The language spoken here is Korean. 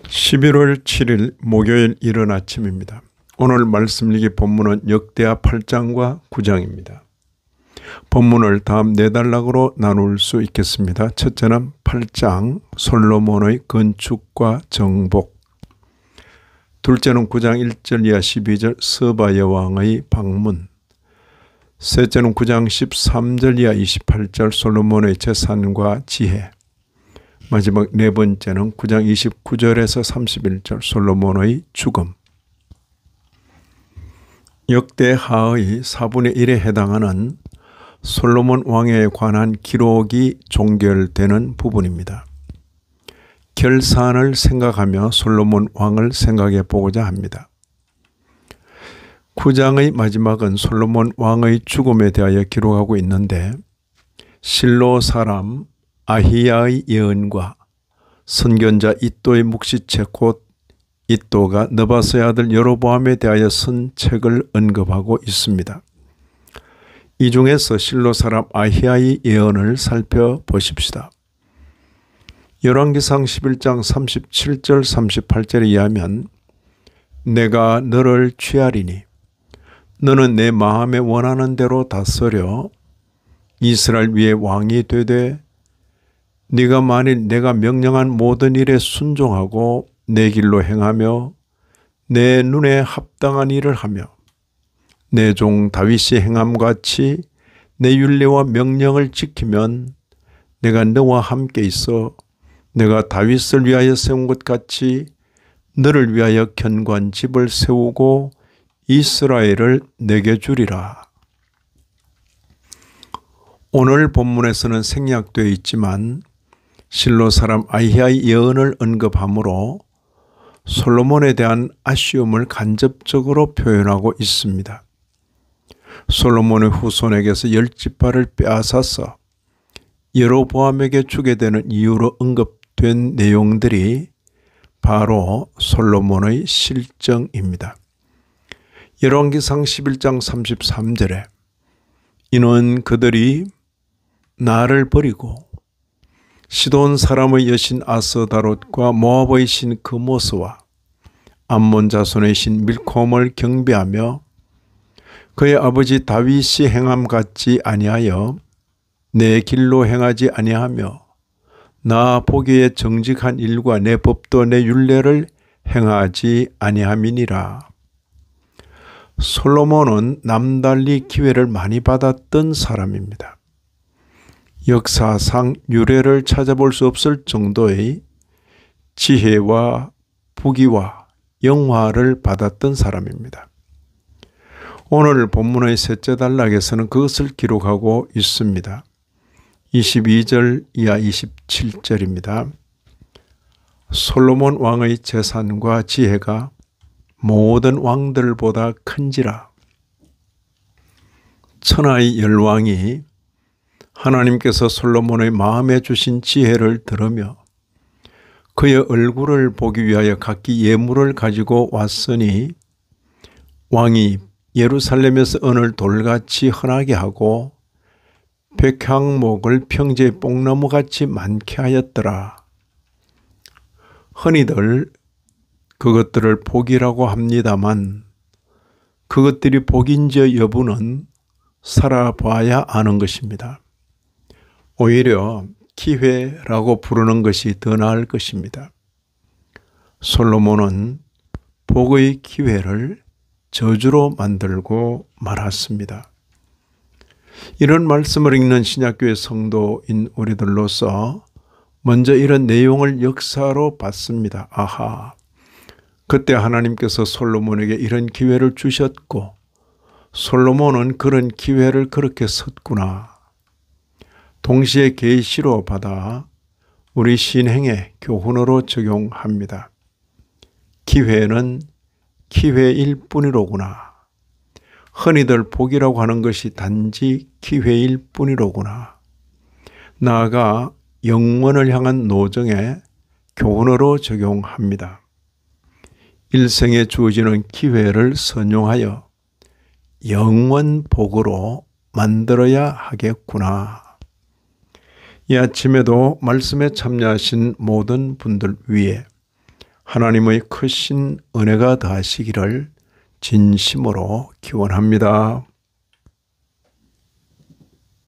11월 7일 목요일 이른 아침입니다. 오늘 말씀 읽기 본문은 역대하 8장과 9장입니다. 본문을 다음 4단락으로 나눌 수 있겠습니다. 첫째는 8장 솔로몬의 건축과 정복, 둘째는 9장 1절 이하 12절 스바 여왕의 방문, 셋째는 9장 13절 이하 28절 솔로몬의 재산과 지혜, 마지막 네 번째는 9장 29절에서 31절 솔로몬의 죽음. 역대하의 4분의 1에 해당하는 솔로몬 왕에 관한 기록이 종결되는 부분입니다. 결산을 생각하며 솔로몬 왕을 생각해 보고자 합니다. 9장의 마지막은 솔로몬 왕의 죽음에 대하여 기록하고 있는데, 실로 사람 아히야의 예언과 선견자 이도의 묵시책 곧 이도가 느바스의 아들 여로보암에 대하여 쓴 책을 언급하고 있습니다. 이 중에서 실로 사람 아히야의 예언을 살펴보십시다. 열왕기상 11장 37절 38절에 의하면 내가 너를 취하리니 너는 내 마음에 원하는 대로 다스려 이스라엘 위에 왕이 되되 네가 만일 내가 명령한 모든 일에 순종하고 내 길로 행하며 내 눈에 합당한 일을 하며 내 종 다윗이 행함같이 내 율례와 명령을 지키면 내가 너와 함께 있어 내가 다윗을 위하여 세운 것 같이 너를 위하여 견고한 집을 세우고 이스라엘을 내게 주리라. 오늘 본문에서는 생략되어 있지만 실로 사람 아히야의 예언을 언급하므로 솔로몬에 대한 아쉬움을 간접적으로 표현하고 있습니다. 솔로몬의 후손에게서 10지파를 빼앗아서 여로보암에게 주게 되는 이유로 언급된 내용들이 바로 솔로몬의 실정입니다. 열왕기상 11장 33절에 이는 그들이 나를 버리고 시돈 사람의 여신 아스다롯과 모압의 신 그모스와 암몬 자손의 신 밀콤을 경배하며 그의 아버지 다윗이 행함 같지 아니하여 내 길로 행하지 아니하며 나 보기에 정직한 일과 내 법도 내 율례를 행하지 아니함이니라. 솔로몬은 남달리 기회를 많이 받았던 사람입니다. 역사상 유래를 찾아볼 수 없을 정도의 지혜와 부귀와 영화를 받았던 사람입니다. 오늘 본문의 셋째 단락에서는 그것을 기록하고 있습니다. 22절 이하 27절입니다. 솔로몬 왕의 재산과 지혜가 모든 왕들보다 큰지라. 천하의 열왕이 하나님께서 솔로몬의 마음에 주신 지혜를 들으며 그의 얼굴을 보기 위하여 각기 예물을 가지고 왔으니 왕이 예루살렘에서 은을 돌같이 흔하게 하고 백향목을 평지의 뽕나무같이 많게 하였더라. 흔히들 그것들을 복이라고 합니다만 그것들이 복인지 여부는 살아봐야 아는 것입니다. 오히려 기회라고 부르는 것이 더 나을 것입니다. 솔로몬은 복의 기회를 저주로 만들고 말았습니다. 이런 말씀을 읽는 신약교회 성도인 우리들로서 먼저 이런 내용을 역사로 봤습니다. 아하, 그때 하나님께서 솔로몬에게 이런 기회를 주셨고 솔로몬은 그런 기회를 그렇게 썼구나. 동시에 계시로 받아 우리 신행의 교훈으로 적용합니다. 기회는 기회일 뿐이로구나. 흔히들 복이라고 하는 것이 단지 기회일 뿐이로구나. 나아가 영원을 향한 노정의 교훈으로 적용합니다. 일생에 주어지는 기회를 선용하여 영원 복으로 만들어야 하겠구나. 이 아침에도 말씀에 참여하신 모든 분들 위해 하나님의 크신 은혜가 더하시기를 진심으로 기원합니다.